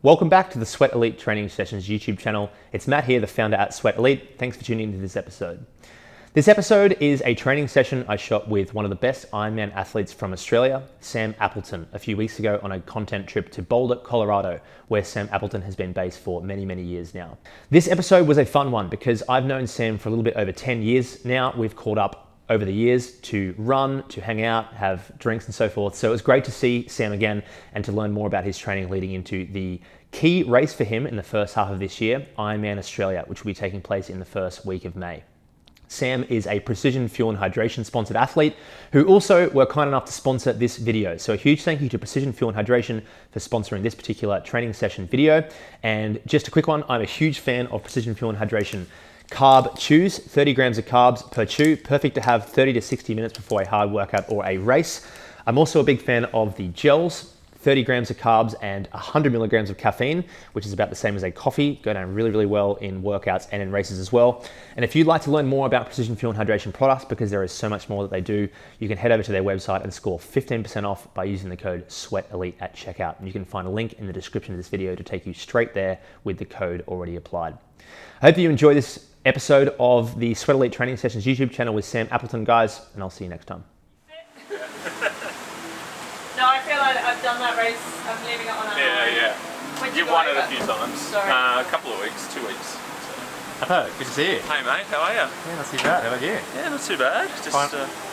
Welcome back to the Sweat Elite Training Sessions YouTube channel. It's Matt here, the founder at Sweat Elite. Thanks for tuning into this episode. This episode is a training session I shot with one of the best Ironman athletes from Australia, Sam Appleton, a few weeks ago on a content trip to Boulder, Colorado, where Sam Appleton has been based for many, many years now. This episode was a fun one because I've known Sam for a little bit over 10 years now. We've caught up over the years to run, to hang out, have drinks and so forth. So it was great to see Sam again and to learn more about his training leading into the key race for him in the first half of this year, Ironman Australia, which will be taking place in the first week of May. Sam is a Precision Fuel and Hydration sponsored athlete who also were kind enough to sponsor this video. So a huge thank you to Precision Fuel and Hydration for sponsoring this particular training session video. And just a quick one, I'm a huge fan of Precision Fuel and Hydration carb chews, 30 grams of carbs per chew, perfect to have 30 to 60 minutes before a hard workout or a race. I'm also a big fan of the gels, 30 grams of carbs and 100 milligrams of caffeine, which is about the same as a coffee, go down really, really well in workouts and in races as well. And if you'd like to learn more about Precision Fuel and Hydration products, because there is so much more that they do, you can head over to their website and score 15% off by using the code SWEATELITE at checkout. And you can find a link in the description of this video to take you straight there with the code already applied. I hope you enjoy this episode of the Sweat Elite Training Sessions YouTube channel with Sam Appleton, guys, and I'll see you next time. No, I feel like I've done that race. I'm leaving it on a Yeah. When You've won it a few times. A couple of weeks, 2 weeks. Hello, good to see you. Hey mate, how are you? Yeah, not too bad. How about you? Yeah, not too bad. Just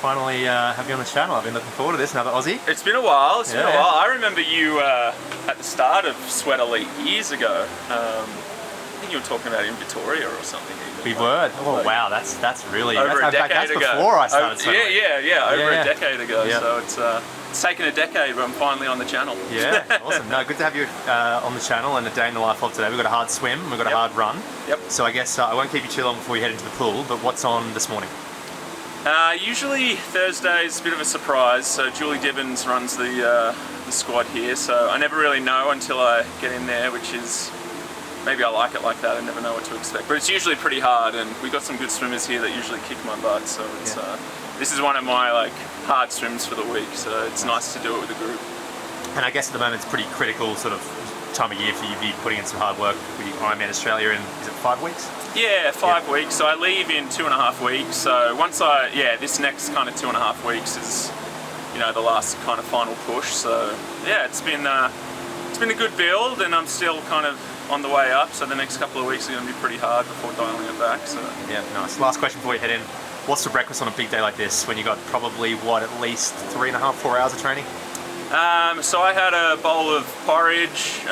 Finally have you on the channel. I've been looking forward to this, another Aussie. It's been a while. It's been a while. I remember you at the start of Sweat Elite years ago. I think you were talking about in Victoria or something. We were. Oh wow, that's really over a decade ago. Before I started. Over a decade ago. Yeah. So it's taken a decade, but I'm finally on the channel. Yeah, awesome. No, good to have you on the channel and a day in the life of today. We've got a hard swim, we've got a hard run. Yep. So I guess I won't keep you too long before we head into the pool. But what's on this morning? Usually Thursday's a bit of a surprise. So Julie Gibbons runs the squad here, so I never really know until I get in there, which is. Maybe I like it like that, I never know what to expect. But it's usually pretty hard, and we've got some good swimmers here that usually kick my butt, so it's, this is one of my hard swims for the week, so it's nice to do it with a group. And I guess at the moment it's pretty critical sort of time of year for you to be putting in some hard work with Ironman Australia in, is it 5 weeks? Yeah, 5 weeks, so I leave in 2.5 weeks, so once this next kind of 2.5 weeks is, the last kind of final push, so yeah, it's been a good build, and I'm still kind of on the way up, so the next couple of weeks are going to be pretty hard before dialing it back. So yeah, nice. Last question before we head in. What's for breakfast on a big day like this when you got probably, at least 3.5, 4 hours of training? So I had a bowl of porridge,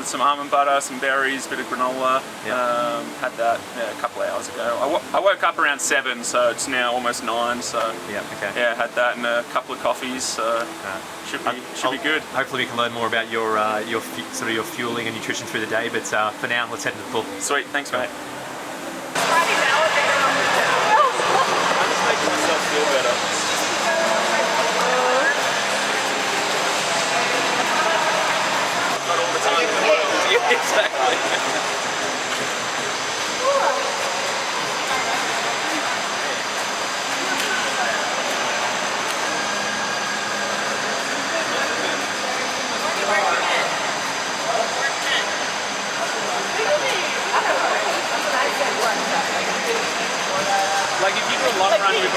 some almond butter, some berries, a bit of granola. Had that a couple of hours ago. I woke up around 7, so it's now almost 9. So had that and a couple of coffees. So should be good. Hopefully we can learn more about your fueling and nutrition through the day. But for now, let's head to the pool. Sweet, thanks, mate. I'm just making myself feel better. Exactly. Like if you do a long run with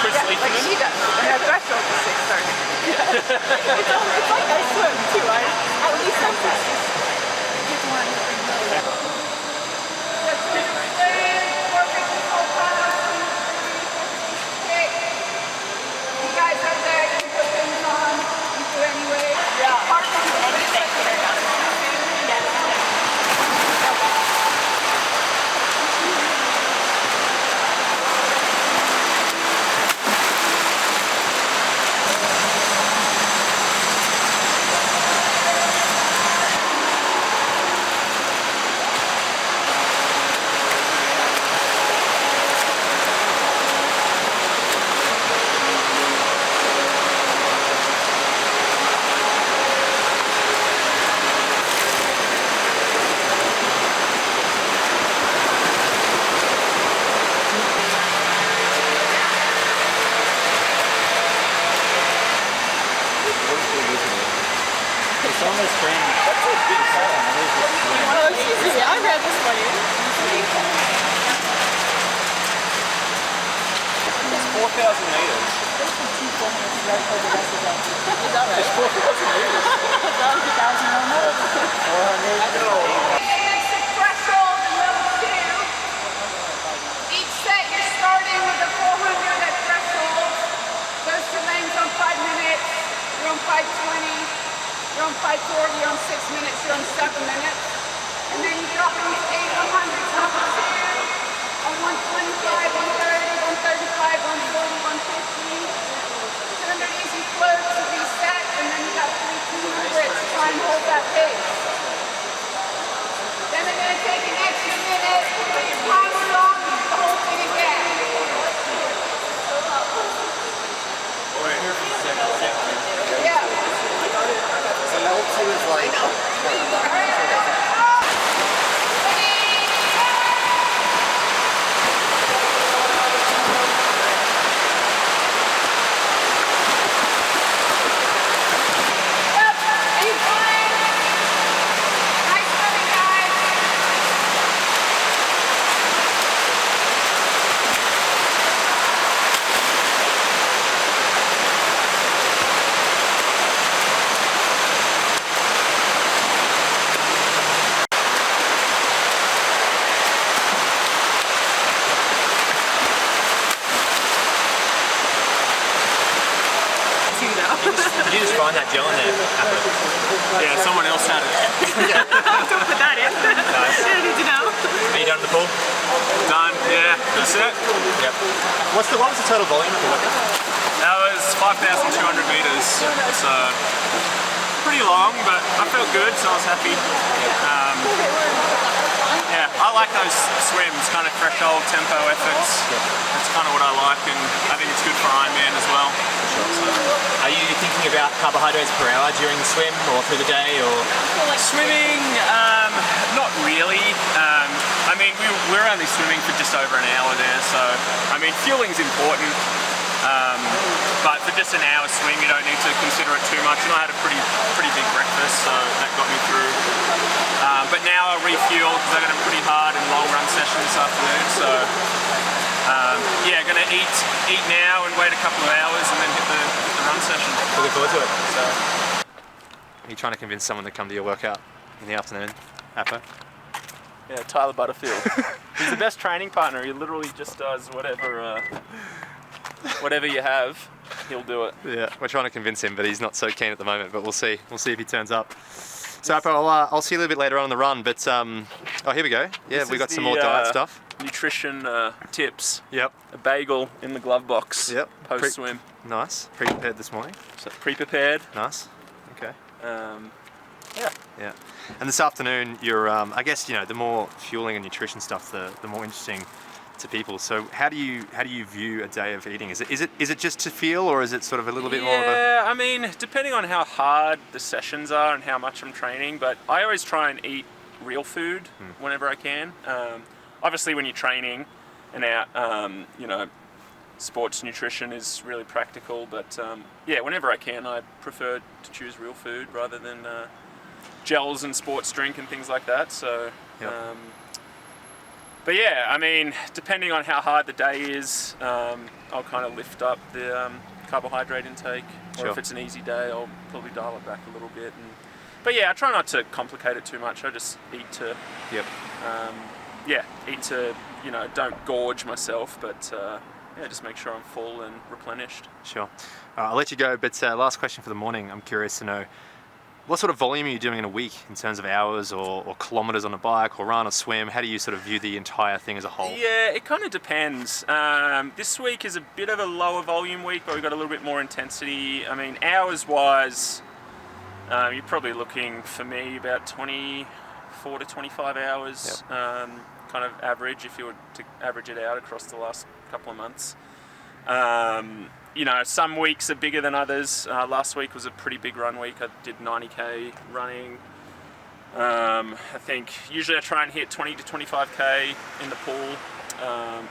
Chris Leachman. Like she does. And her threshold is 6:30. It's like I swim too. At least sometimes. meters. There's some 2,400 right for the rest of the day. Is that right? It's 4,000 meters. That was 1,000 almost. 400. Basic threshold and level 2. Each set you're starting with a 400 at threshold. Those 2 lanes on 5 minutes. You're on 5:20. You're on 5:40. You're on 6 minutes. You're on 7 minutes. And then you drop into 8 100s, level 2. On 125, 130, 135, 140, 150. 200 easy float to reset. And then you got 3 200s to try and hold that pace. Then they're going to take an extra minute, put your timer on, and do the whole thing again. Yeah. So level 2 is like... Yep. Anytime. Nice running, guys. Did you just find that gel in there? Yeah, someone else had it. Don't put that in. Nice. I need to know. Are you done with the pool? Done. Yeah, that's it. Yep. What was the total volume of the workout? That was 5,200 meters. So pretty long, but I felt good, so I was happy. Yeah, I like those swims, kind of threshold tempo efforts. That's kind of what I like, and I think it's good for Ironman as well. Are you thinking about carbohydrates per hour during the swim or through the day, or? Swimming, not really. I mean, we're only swimming for just over an hour there, so I mean, fueling's important. But for just an hour swim, you don't need to consider it too much. And I had a pretty big breakfast, so that got me through. But now I'll refuel because I got a pretty hard and long run session this afternoon. So yeah, gonna eat now and wait a couple of hours and then hit the run session. Looking forward to it. So. Are you trying to convince someone to come to your workout in the afternoon, Appo? Yeah, Tyler Butterfield. He's the best training partner. He literally just does whatever you have, he'll do it. Yeah, we're trying to convince him, but he's not so keen at the moment. But we'll see. We'll see if he turns up. So Appo, I'll see you a little bit later on in the run. But oh, here we go. Yeah, This we is got some the, more diet stuff. Nutrition tips. Yep. A bagel in the glove box. Yep. Post swim. Nice. Pre-prepared this morning. So pre-prepared. Nice. Okay. Yeah. Yeah. And this afternoon, you're, I guess, the more fueling and nutrition stuff, the more interesting to people. So how do you view a day of eating? Is it just to feel, or is it sort of a little bit more of a? Yeah, I mean, depending on how hard the sessions are and how much I'm training, but I always try and eat real food whenever I can. Obviously, when you're training and out, sports nutrition is really practical. But yeah, whenever I can, I prefer to choose real food rather than gels and sports drink and things like that. So. Yep. But yeah, I mean, depending on how hard the day is, I'll kind of lift up the carbohydrate intake. Sure. Or if it's an easy day, I'll probably dial it back a little bit. But yeah, I try not to complicate it too much. I just eat to, Yep. don't gorge myself, but just make sure I'm full and replenished. Sure. I'll let you go, but last question for the morning. I'm curious to know, what sort of volume are you doing in a week in terms of hours or kilometres on a bike or run or swim? How do you sort of view the entire thing as a whole? Yeah, it kind of depends. This week is a bit of a lower volume week, but we've got a little bit more intensity. I mean, hours-wise, you're probably looking, for me, about 24 to 25 hours, kind of average, if you were to average it out across the last couple of months. Some weeks are bigger than others. Last week was a pretty big run week. I did 90k running. I think usually I try and hit 20 to 25k in the pool,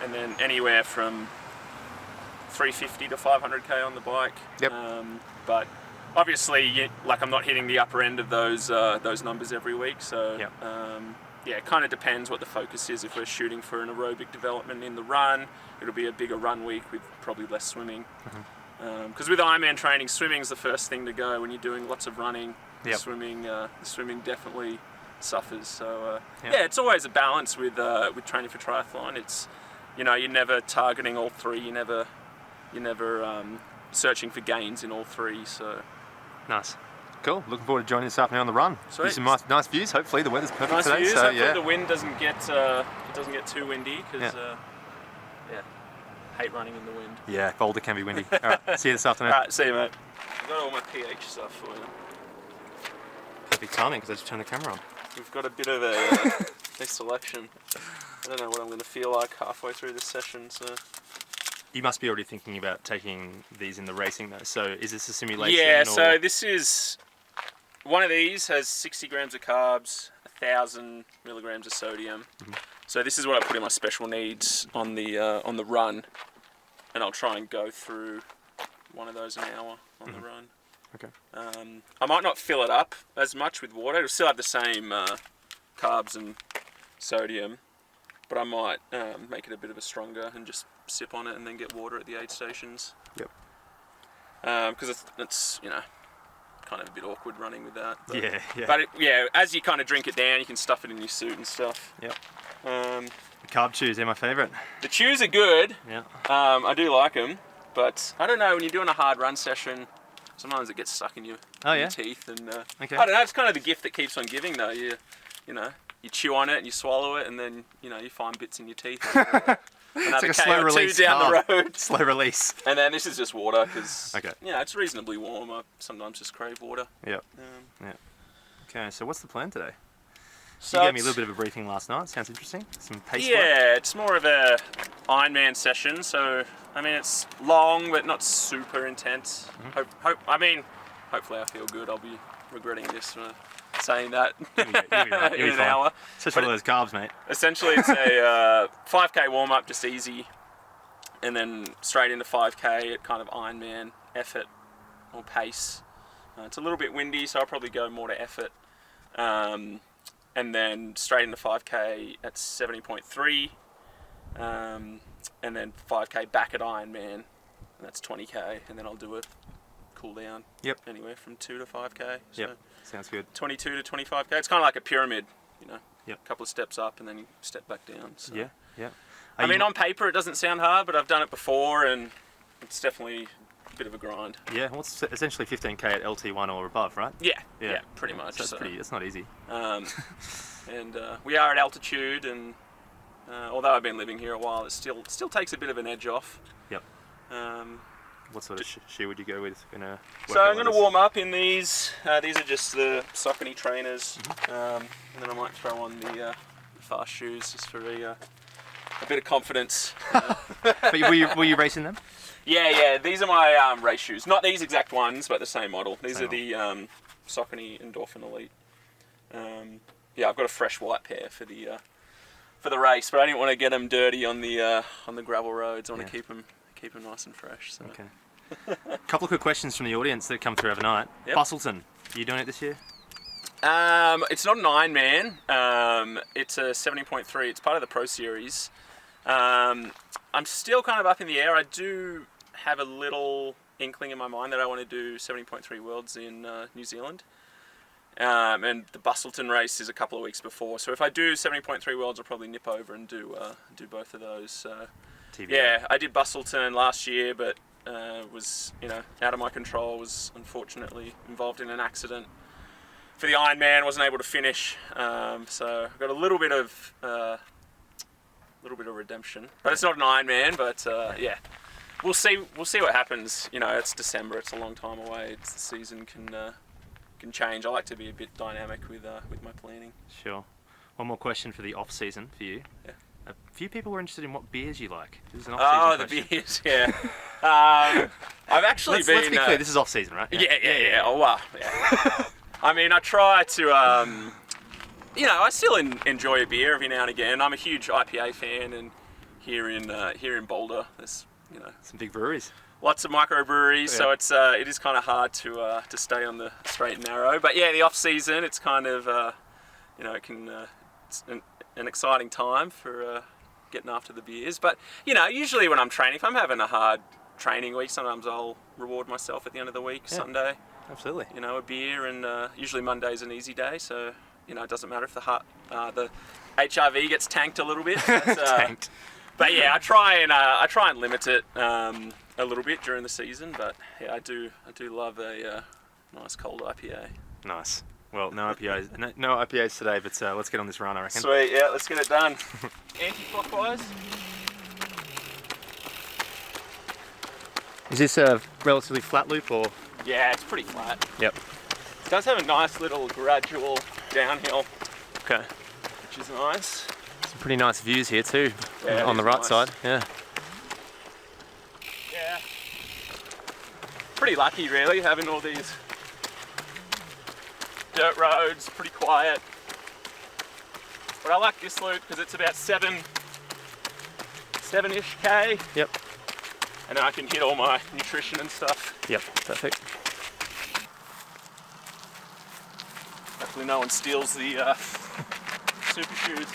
and then anywhere from 350 to 500k on the bike. Yep. But obviously, like I'm not hitting the upper end of those numbers every week. So Yep. yeah, it kind of depends what the focus is. If we're shooting for an aerobic development in the run, it'll be a bigger run week with probably less swimming. Because with Ironman training, swimming's the first thing to go when you're doing lots of running. Yep. The swimming definitely suffers. So Yep. yeah, it's always a balance with training for triathlon. It's, you know, you're never targeting all three. You're never searching for gains in all three. So Nice. Cool. Looking forward to joining this afternoon on the run. Sweet. Some nice views. Hopefully the weather's perfect nice today. views. So Hopefully yeah. the wind doesn't get too windy because hate running in the wind. Yeah, Boulder can be windy. All right. See you this afternoon. All right, see you, mate. I've got all my pH stuff for you. Perfect timing because I just turned the camera on. We've got a bit of a selection. I don't know what I'm going to feel like halfway through this session. So You must be already thinking about taking these in the racing though. So is this a simulation? yeah, or... so this is one of these has 60 grams of carbs, 1,000 milligrams of sodium. So this is what I put in my special needs on the run, and I'll try and go through one of those an hour on the run. Okay. I might not fill it up as much with water. It'll still have the same carbs and sodium, but I might make it a bit of a stronger and just sip on it and then get water at the aid stations. Yep. Because it's you know, kind of a bit awkward running with that. But, Yeah. But as you kind of drink it down, you can stuff it in your suit and stuff. Yep. Um, The carb chews, they're my favourite. the chews are good. Yeah. I do like them, but I don't know, when you're doing a hard run session, sometimes it gets stuck in your, in your teeth. And Okay. I don't know, it's kind of the gift that keeps on giving though. You know, you chew on it and you swallow it, and then, you know, you find bits in your teeth. Another It's like a K slow or release two down carb. the road. Slow release. And then this is just water, because, Okay. you know, it's reasonably warm. I sometimes just crave water. Yep. Um, Okay, so what's the plan today? so You gave me a it's- little bit of a briefing last night. Sounds interesting. Some pace work. Yeah, it's more of a Ironman session, so I mean it's long but not super intense. Hopefully I feel good. I'll be regretting this saying that You'll be right. You'll in be an fine. hour. Especially all those carbs, mate. Essentially, it's a 5k warm up, just easy, and then straight into 5k at kind of Ironman effort or pace. It's a little bit windy, so I'll probably go more to effort. And then straight into 5k at 70.3, and then 5k back at Ironman, and that's 20k, and then I'll do a cool down. Yep. Anywhere from 2 to 5k. So Yep. Sounds good. 22 to 25k. It's kind of like a pyramid, you know. Yep. A couple of steps up and then you step back down. So. Yeah. Yeah. I mean, on paper it doesn't sound hard, but I've done it before, and it's definitely a bit of a grind. Yeah. Well, it's essentially 15k at LT1 or above, right? Yeah. Yeah. Pretty much. So that's not easy. And we are at altitude, and although I've been living here a while, it still takes a bit of an edge off. Yep. What sort of shoe would you go with in a? So I'm going to warm up in these. These are just the Saucony trainers, and then I might throw on the fast shoes just for a bit of confidence. But were you racing them? Yeah. These are my race shoes. Not these exact ones, but the same model. These Same are the Saucony Endorphin Elite. Yeah, I've got a fresh white pair for the race, but I didn't want to get them dirty on the gravel roads. I want to keep them nice and fresh. So. Okay. A couple of quick questions from the audience that come through overnight. Yep. Bustleton, are you doing it this year? It's not an Ironman. It's a 70.3. It's part of the Pro Series. I'm still kind of up in the air. I do have a little inkling in my mind that I want to do 70.3 Worlds in New Zealand. And the Bustleton race is a couple of weeks before. So if I do 70.3 Worlds, I'll probably nip over and do both of those. So, yeah, I did Bustleton last year, but was out of my control. Was unfortunately involved in an accident for the Ironman. Wasn't able to finish. So I've got a little bit of redemption, but it's not an Ironman. But yeah, we'll see what happens. It's December. It's a long time away. The season can change. I like to be a bit dynamic with my planning. Sure. One more question for the off season for you. Yeah. A few people were interested in what beers you like. This is an Oh, off-season the question. beers, yeah. I've actually Let's be clear. This is off season, right? Yeah. Oh wow. Yeah. I mean, I try to. I still enjoy a beer every now and again. I'm a huge IPA fan, and here in Boulder, there's Some big breweries. lots of microbreweries, so it is kind of hard to stay on the straight and narrow. But yeah, the off season, it's kind of it's an exciting time for getting after the beers. But usually when I'm training, if I'm having a hard training week, sometimes I'll reward myself at the end of the week, Sunday. Absolutely. A beer, and usually Monday's an easy day, so it doesn't matter if the HRV gets tanked a little bit. Tanked. But yeah, I try and limit it a little bit during the season. But yeah, I do love a nice cold IPA. Nice. Well, no IPAs today, but let's get on this run, I reckon. Sweet, yeah, let's get it done. Anti-clockwise. Is this a relatively flat loop or? Yeah, it's pretty flat. Yep. It does have a nice little gradual downhill. Okay. Which is nice. Some pretty nice views here too, Yeah, on the right nice. side. Yeah. Yeah. Pretty lucky, really, having all these dirt roads, pretty quiet. But I like this loop because it's about 7-ish K. Yep. And then I can hit all my nutrition and stuff. Yep. Perfect. Hopefully no one steals the super shoes.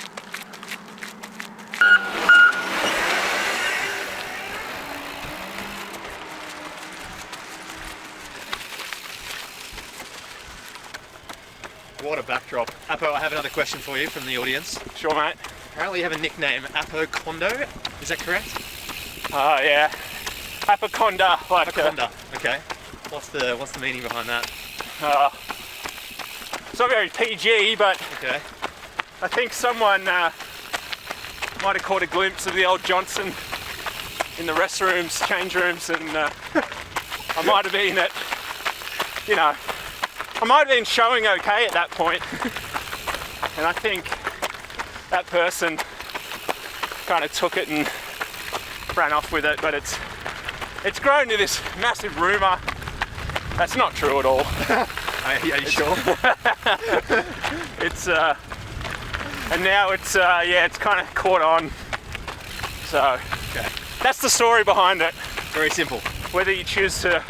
What a backdrop. Apo, I have another question for you from the audience. Sure, mate. Apparently you have a nickname, Apo Kondo. Is that correct? Yeah. Apoconda, like Kondo. Okay. What's the meaning behind that? It's not very PG, but Okay. I think someone might have caught a glimpse of the old Johnson in the restrooms, change rooms, and I might have been I might have been showing okay at that point. And I think that person kind of took it and ran off with it, but it's grown to this massive rumour. That's not true at all. Are you sure? It's and now it's it's kind of caught on. So Okay. that's the story behind it. Very simple. Whether you choose to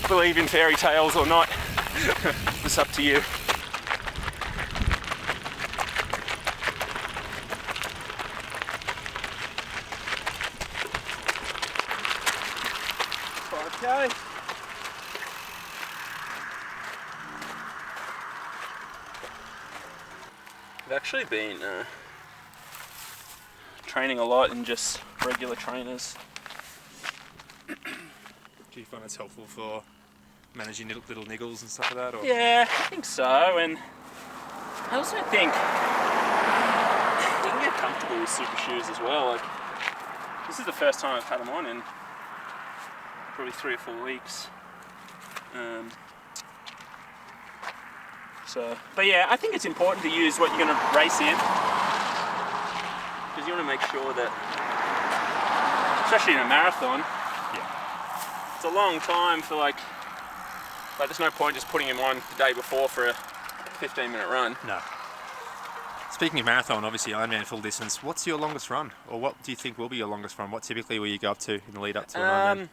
believe in fairy tales or not, it's up to you. Okay. I've actually been training a lot in just regular trainers. Do you find it's helpful for managing little niggles and stuff like that? Or? Yeah, I think so, and I also think you can get comfortable with super shoes as well. Like, this is the first time I've had them on in probably 3 or 4 weeks. But yeah, I think it's important to use what you're going to race in, because you want to make sure that, especially in a marathon, it's a long time for like there's no point just putting him on the day before for a 15-minute run. No. Speaking of marathon, obviously Ironman full distance, what's your longest run? Or what do you think will be your longest run? What typically will you go up to in the lead up to an Ironman?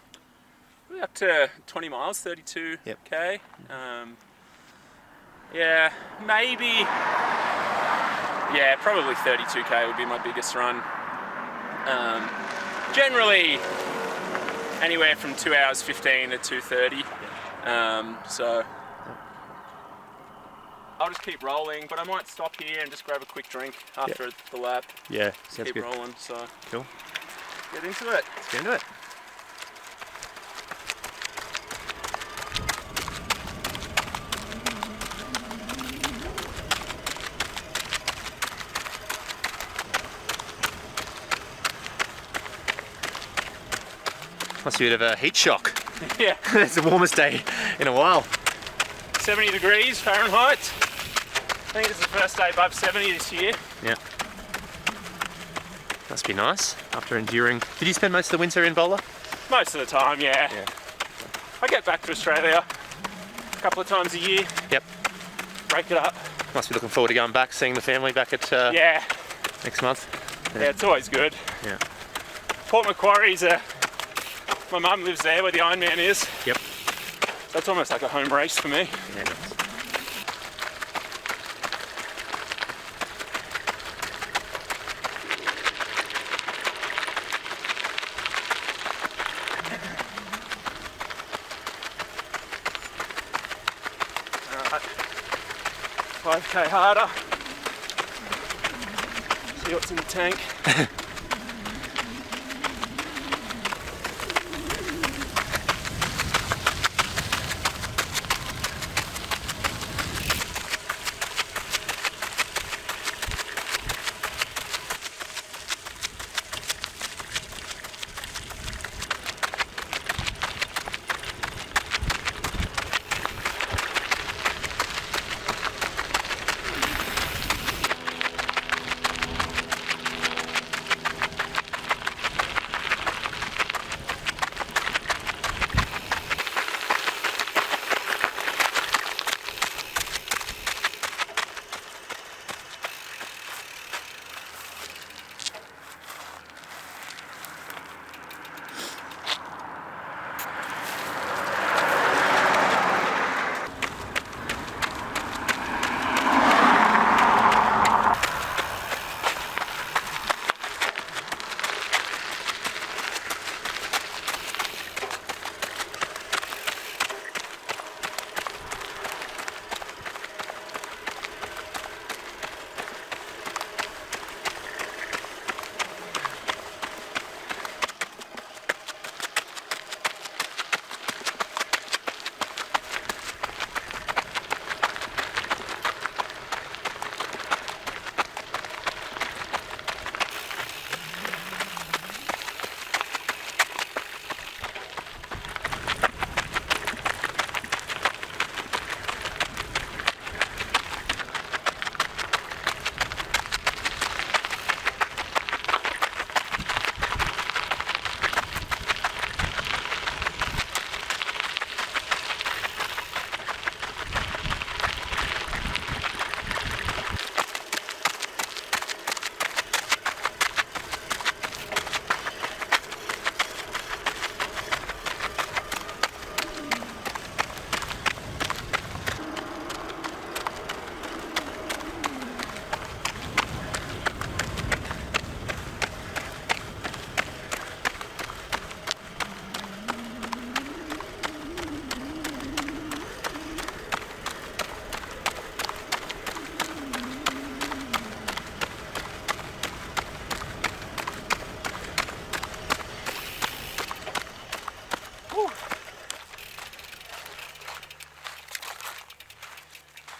We're up to 20 miles, 32k. Yep. Yeah, maybe. Yeah, probably 32k would be my biggest run. Generally, anywhere from 2 hours 15 to 2:30. So I'll just keep rolling, but I might stop here and just grab a quick drink after the lap. Yeah, sounds Keep good. rolling. So Cool. get into it. Let's get into it. Must be a bit of a heat shock. Yeah, It's the warmest day in a while. 70 degrees Fahrenheit. I think it's the first day above 70 this year. Yeah. Must be nice after enduring. Did you spend most of the winter in Boulder? Most of the time, yeah. I get back to Australia a couple of times a year, Yep. break it up. Must be looking forward to going back, seeing the family back at Yeah, next month. yeah, it's always good. Yeah. Port Macquarie's a My mum lives there where the Ironman is. Yep. So it's almost like a home race for me. Yeah, nice. Alright. 5k harder. See what's in the tank.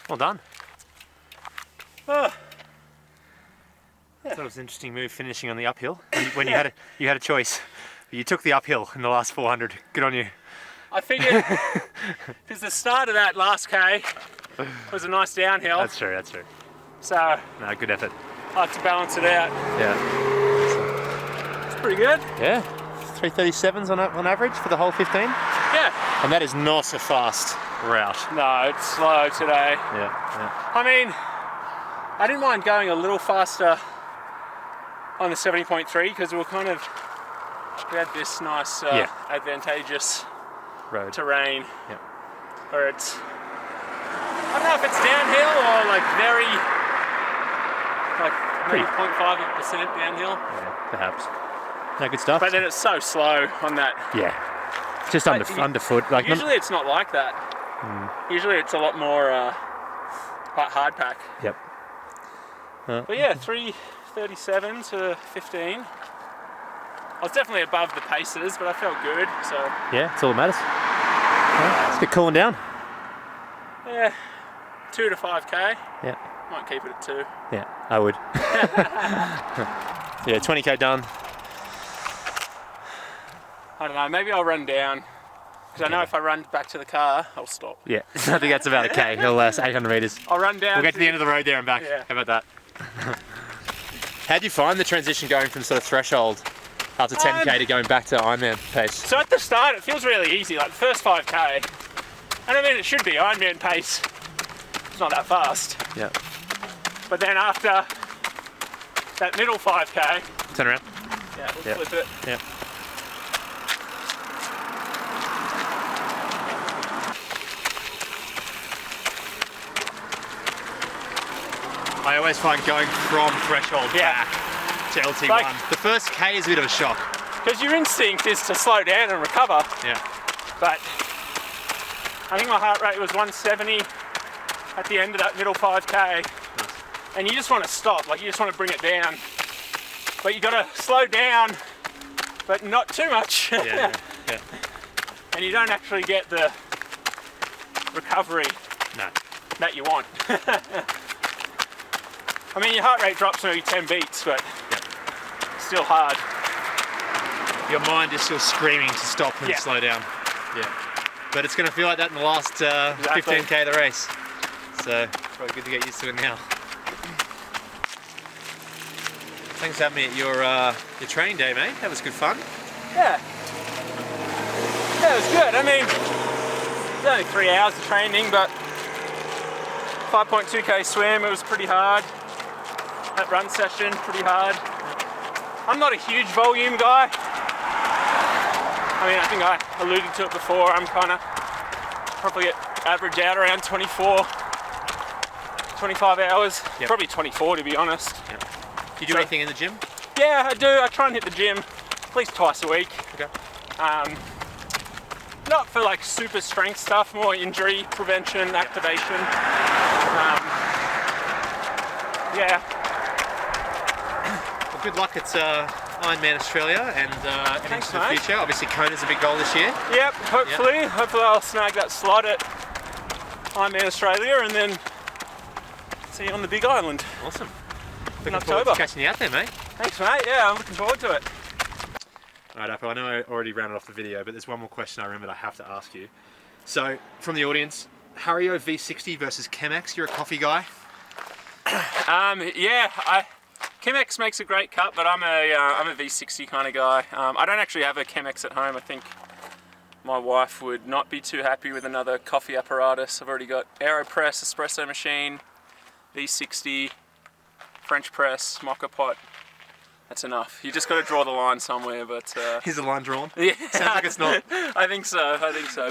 Well done. Oh, That was an interesting move finishing on the uphill when you had a choice. You took the uphill in the last 400. Good on you. I figured because the start of that last K was a nice downhill. That's true, that's true. So No, good effort. I like to balance it out. Yeah. It's pretty good. Yeah. 337s on average for the whole 15. Yeah. And that is not a fast route. No, it's slow today. Yeah. I mean, I didn't mind going a little faster on the 70.3 because we had this nice advantageous Road. terrain Yeah. where it's, I don't know if it's downhill or maybe 0.5% downhill. Yeah, perhaps. No, good stuff. But then it's so slow on that. Yeah. Just underfoot. Like Usually it's not like that. Usually it's a lot more hard pack. Yep. But yeah, 3:37 to 15. I was definitely above the paces, but I felt good. So Yeah, that's all that matters. Yeah, let's get cooling down. yeah, 2 to 5k. Yeah. Might keep it at 2. Yeah, I would. Yeah, 20k done. I don't know. Maybe I'll run down because I know if I run back to the car, I'll stop. Yeah, I think that's about a K. It'll last 800 metres. I'll run down. We'll get to the end of the road there and back. Yeah. How about that? How do you find the transition going from sort of threshold after 10k to going back to Ironman pace? So at the start, it feels really easy. Like the first 5k, and I mean it should be Ironman pace. It's not that fast. Yeah. But then after that middle 5k, Turn around. yeah, we'll Yeah. flip it. Yeah. I always find going from threshold Yeah. back to LT1. Like- The first K is a bit of a shock. Because your instinct is to slow down and recover. Yeah. But I think my heart rate was 170 at the end of that middle 5K. And you just want to stop, like you just want to bring it down. But you got to slow down, but not too much. Yeah. And you don't actually get the recovery No. that you want. I mean, your heart rate drops maybe 10 beats, but still hard. Your mind is still screaming to stop and Yeah. slow down. Yeah. But it's going to feel like that in the last 15K of the race. So probably good to get used to it now. Thanks for having me at your training day, mate. That was good fun. Yeah. Yeah, it was good. I mean, it's only 3 hours of training, but 5.2K swim, it was pretty hard. That run session, pretty hard. I'm not a huge volume guy. I mean, I think I alluded to it before. I'm kind of probably average out around 24, 25 hours. Yep. Probably 24 to be honest. Do you do anything in the gym? Yeah, I do. I try and hit the gym at least twice a week. Okay. Not for like super strength stuff, more injury prevention, activation. Yeah. Well, good luck at Ironman Australia and Thanks, into the mate. future. Obviously, Kona's a big goal this year. Yep, hopefully. Hopefully I'll snag that slot at Ironman Australia and then see you on the Big Island. Awesome. In Looking forward October. to catching you out there, mate. Thanks, mate. Yeah, I'm looking forward to it. Alright, Apple, I know I already rounded off the video, but there's one more question I remembered I have to ask you. So, from the audience, Hario V60 versus Chemex, you're a coffee guy? Chemex makes a great cup, but I'm a V60 kind of guy. I don't actually have a Chemex at home. I think my wife would not be too happy with another coffee apparatus. I've already got AeroPress, espresso machine, V60, French press, mocha pot. That's enough. You just got to draw the line somewhere, but... Is the line drawn? Yeah. Sounds like it's not. I think so.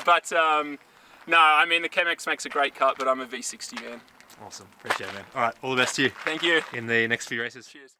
But no, I mean the Chemex makes a great cut, but I'm a V60 man. Awesome. Appreciate it, man. Alright, all the best to you Thank you. in the next few races. Cheers.